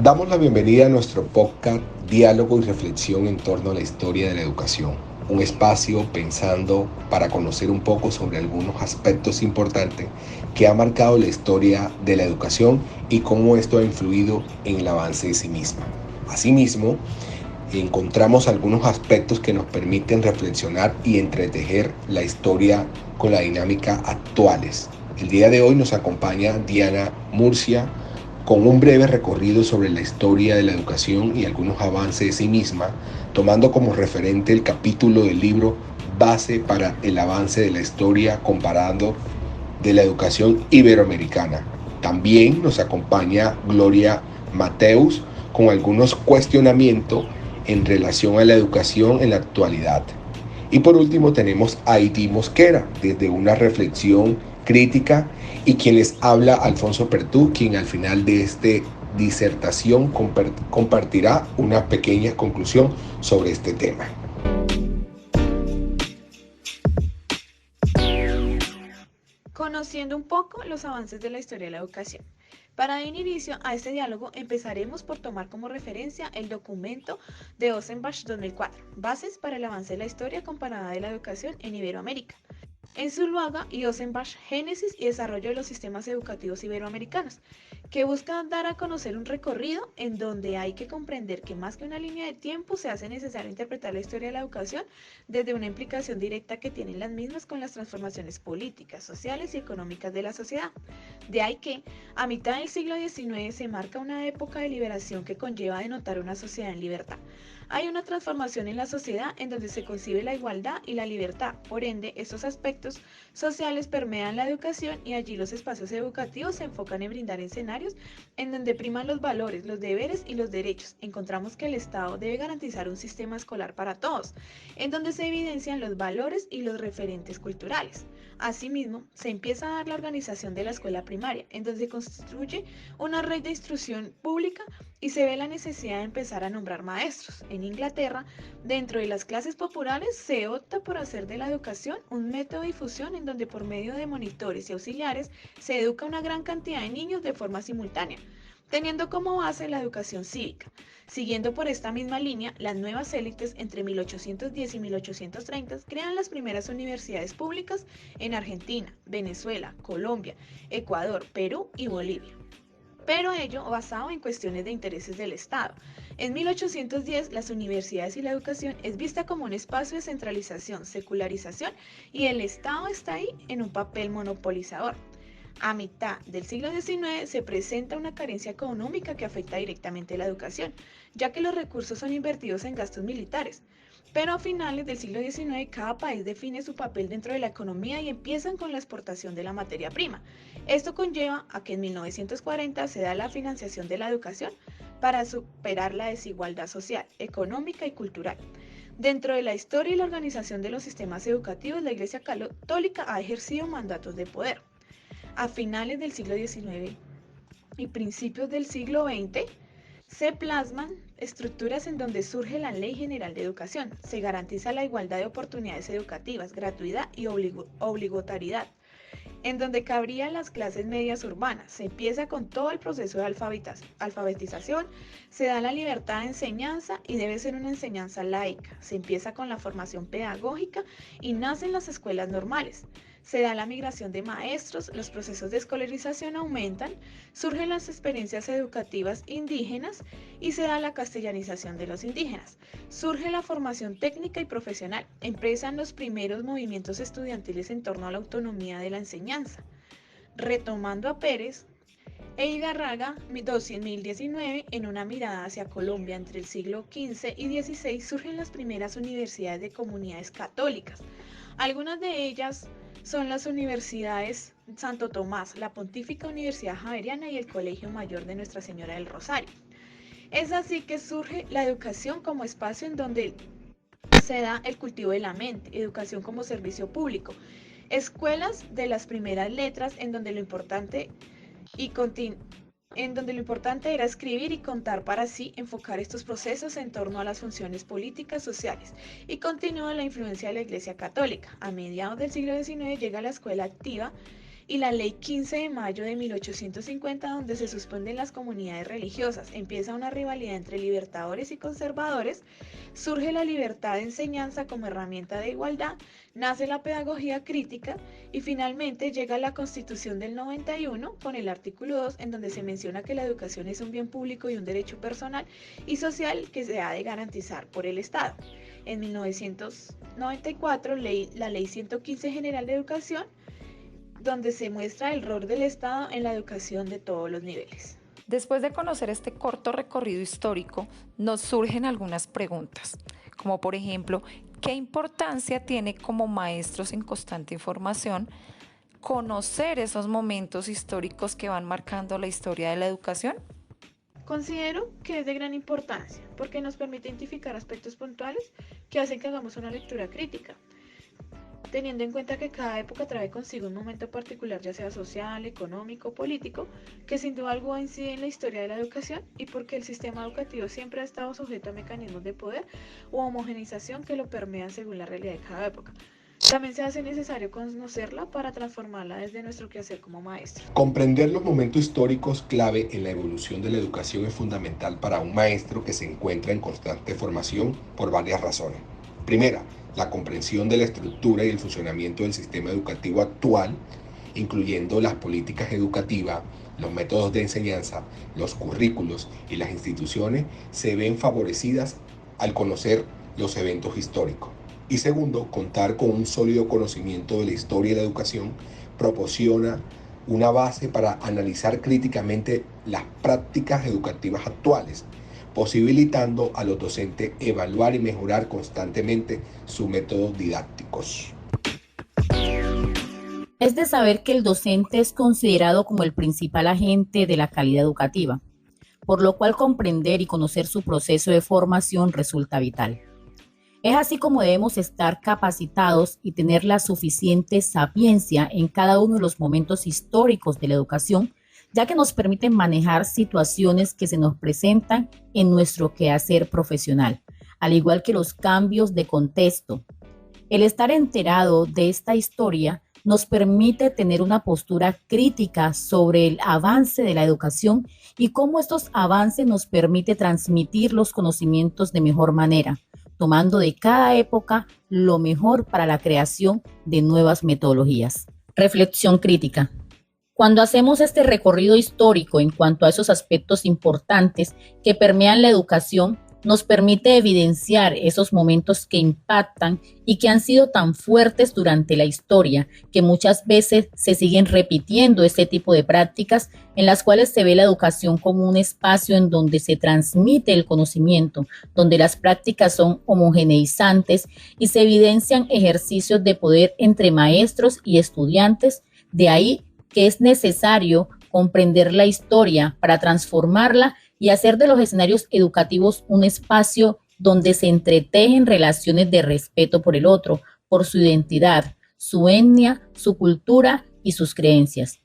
Damos la bienvenida a nuestro podcast Diálogo y Reflexión en torno a la historia de la educación, un espacio pensando para conocer un poco sobre algunos aspectos importantes que ha marcado la historia de la educación y cómo esto ha influido en el avance de sí misma. Asimismo, encontramos algunos aspectos que nos permiten reflexionar y entretejer la historia con la dinámica actuales. El día de hoy nos acompaña Diana Murcia con un breve recorrido sobre la historia de la educación y algunos avances de sí misma, tomando como referente el capítulo del libro Base para el avance de la historia comparando de la educación iberoamericana. También nos acompaña Gloria Mateus con algunos cuestionamientos en relación a la educación en la actualidad. Y por último tenemos a Heidi Mosquera desde una reflexión crítica y quien les habla Alfonso Pertú, quien al final de esta disertación compartirá una pequeña conclusión sobre este tema. Conociendo un poco los avances de la historia de la educación. Para dar inicio a este diálogo empezaremos por tomar como referencia el documento de Ossenbach 2004, Bases para el avance de la historia comparada de la educación en Iberoamérica. En Zuluaga y Ossenbach, Génesis y desarrollo de los sistemas educativos iberoamericanos, que buscan dar a conocer un recorrido en donde hay que comprender que más que una línea de tiempo se hace necesario interpretar la historia de la educación desde una implicación directa que tienen las mismas con las transformaciones políticas, sociales y económicas de la sociedad. De ahí que, a mitad del siglo XIX se marca una época de liberación que conlleva a denotar una sociedad en libertad. Hay una transformación en la sociedad en donde se concibe la igualdad y la libertad. Por ende, estos aspectos sociales permean la educación y allí los espacios educativos se enfocan en brindar escenarios en donde priman los valores, los deberes y los derechos. Encontramos que el Estado debe garantizar un sistema escolar para todos, en donde se evidencian los valores y los referentes culturales. Asimismo, se empieza a dar la organización de la escuela primaria, en donde se construye una red de instrucción pública y se ve la necesidad de empezar a nombrar maestros. En Inglaterra, dentro de las clases populares, se opta por hacer de la educación un método de difusión en donde por medio de monitores y auxiliares se educa a una gran cantidad de niños de forma simultánea, teniendo como base la educación cívica. Siguiendo por esta misma línea, las nuevas élites entre 1810 y 1830 crean las primeras universidades públicas en Argentina, Venezuela, Colombia, Ecuador, Perú y Bolivia, pero ello basado en cuestiones de intereses del Estado. En 1810, las universidades y la educación es vista como un espacio de centralización, secularización, y el Estado está ahí en un papel monopolizador. A mitad del siglo XIX se presenta una carencia económica que afecta directamente la educación, ya que los recursos son invertidos en gastos militares. Pero a finales del siglo XIX cada país define su papel dentro de la economía y empiezan con la exportación de la materia prima. Esto conlleva a que en 1940 se da la financiación de la educación para superar la desigualdad social, económica y cultural. Dentro de la historia y la organización de los sistemas educativos, la Iglesia Católica ha ejercido mandatos de poder. A finales del siglo XIX y principios del siglo XX, se plasman estructuras en donde surge la Ley General de Educación. Se garantiza la igualdad de oportunidades educativas, gratuidad y obligatoriedad, en donde cabrían las clases medias urbanas. Se empieza con todo el proceso de alfabetización, se da la libertad de enseñanza y debe ser una enseñanza laica. Se empieza con la formación pedagógica y nacen las escuelas normales. Se da la migración de maestros, los procesos de escolarización aumentan, surgen las experiencias educativas indígenas y se da la castellanización de los indígenas. Surge la formación técnica y profesional. Empiezan los primeros movimientos estudiantiles en torno a la autonomía de la enseñanza. Retomando a Pérez, Eigarraga, 2019, en una mirada hacia Colombia entre el siglo XV y XVI surgen las primeras universidades de comunidades católicas. Algunas de ellas son las universidades Santo Tomás, la Pontífica Universidad Javeriana y el Colegio Mayor de Nuestra Señora del Rosario. Es así que surge la educación como espacio en donde se da el cultivo de la mente, educación como servicio público, escuelas de las primeras letras y en donde lo importante era escribir y contar para así enfocar estos procesos en torno a las funciones políticas sociales, y continúa la influencia de la Iglesia Católica. A mediados del siglo XIX llega la escuela activa y la Ley 15 de mayo de 1850, donde se suspenden las comunidades religiosas. Empieza una rivalidad entre libertadores y conservadores, surge la libertad de enseñanza como herramienta de igualdad, nace la pedagogía crítica y finalmente llega la Constitución del 91 con el artículo 2, en donde se menciona que la educación es un bien público y un derecho personal y social que se ha de garantizar por el Estado. En 1994, la Ley 115 General de Educación, donde se muestra el rol del Estado en la educación de todos los niveles. Después de conocer este corto recorrido histórico, nos surgen algunas preguntas, como por ejemplo, ¿qué importancia tiene como maestros en constante formación conocer esos momentos históricos que van marcando la historia de la educación? Considero que es de gran importancia porque nos permite identificar aspectos puntuales que hacen que hagamos una lectura crítica, teniendo en cuenta que cada época trae consigo un momento particular, ya sea social, económico o político, que sin duda alguna incide en la historia de la educación y porque el sistema educativo siempre ha estado sujeto a mecanismos de poder u homogeneización que lo permean según la realidad de cada época. También se hace necesario conocerla para transformarla desde nuestro quehacer como maestro. Comprender los momentos históricos clave en la evolución de la educación es fundamental para un maestro que se encuentra en constante formación por varias razones. Primera, la comprensión de la estructura y el funcionamiento del sistema educativo actual, incluyendo las políticas educativas, los métodos de enseñanza, los currículos y las instituciones, se ven favorecidas al conocer los eventos históricos. Y segundo, contar con un sólido conocimiento de la historia de la educación proporciona una base para analizar críticamente las prácticas educativas actuales, posibilitando a los docentes evaluar y mejorar constantemente sus métodos didácticos. Es de saber que el docente es considerado como el principal agente de la calidad educativa, por lo cual comprender y conocer su proceso de formación resulta vital. Es así como debemos estar capacitados y tener la suficiente sapiencia en cada uno de los momentos históricos de la educación, ya que nos permiten manejar situaciones que se nos presentan en nuestro quehacer profesional, al igual que los cambios de contexto. El estar enterado de esta historia nos permite tener una postura crítica sobre el avance de la educación y cómo estos avances nos permite transmitir los conocimientos de mejor manera, tomando de cada época lo mejor para la creación de nuevas metodologías. Reflexión crítica. Cuando hacemos este recorrido histórico en cuanto a esos aspectos importantes que permean la educación, nos permite evidenciar esos momentos que impactan y que han sido tan fuertes durante la historia, que muchas veces se siguen repitiendo este tipo de prácticas en las cuales se ve la educación como un espacio en donde se transmite el conocimiento, donde las prácticas son homogeneizantes y se evidencian ejercicios de poder entre maestros y estudiantes. De ahí que es necesario comprender la historia para transformarla y hacer de los escenarios educativos un espacio donde se entretejen relaciones de respeto por el otro, por su identidad, su etnia, su cultura y sus creencias.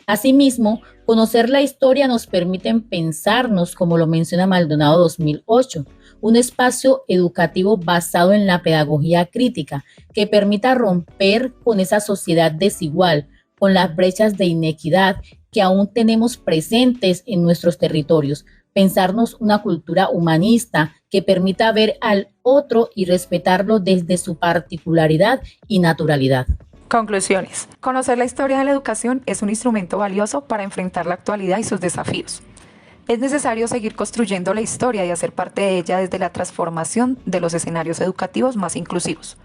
Asimismo, conocer la historia nos permite pensarnos, como lo menciona Maldonado 2008, un espacio educativo basado en la pedagogía crítica que permita romper con esa sociedad desigual, con las brechas de inequidad que aún tenemos presentes en nuestros territorios, pensarnos una cultura humanista que permita ver al otro y respetarlo desde su particularidad y naturalidad. Conclusiones. Conocer la historia de la educación es un instrumento valioso para enfrentar la actualidad y sus desafíos. Es necesario seguir construyendo la historia y hacer parte de ella desde la transformación de los escenarios educativos más inclusivos.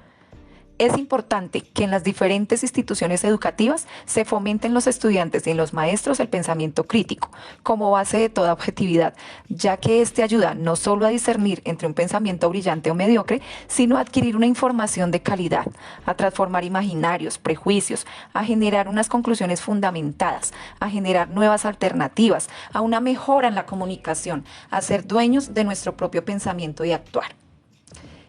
Es importante que en las diferentes instituciones educativas se fomente en los estudiantes y en los maestros el pensamiento crítico como base de toda objetividad, ya que este ayuda no solo a discernir entre un pensamiento brillante o mediocre, sino a adquirir una información de calidad, a transformar imaginarios, prejuicios, a generar unas conclusiones fundamentadas, a generar nuevas alternativas, a una mejora en la comunicación, a ser dueños de nuestro propio pensamiento y actuar.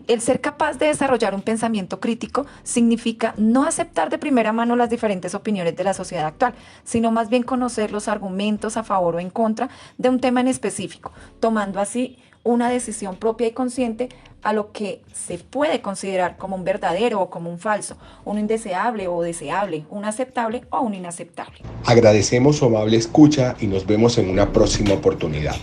El ser capaz de desarrollar un pensamiento crítico significa no aceptar de primera mano las diferentes opiniones de la sociedad actual, sino más bien conocer los argumentos a favor o en contra de un tema en específico, tomando así una decisión propia y consciente a lo que se puede considerar como un verdadero o como un falso, un indeseable o deseable, un aceptable o un inaceptable. Agradecemos su amable escucha y nos vemos en una próxima oportunidad.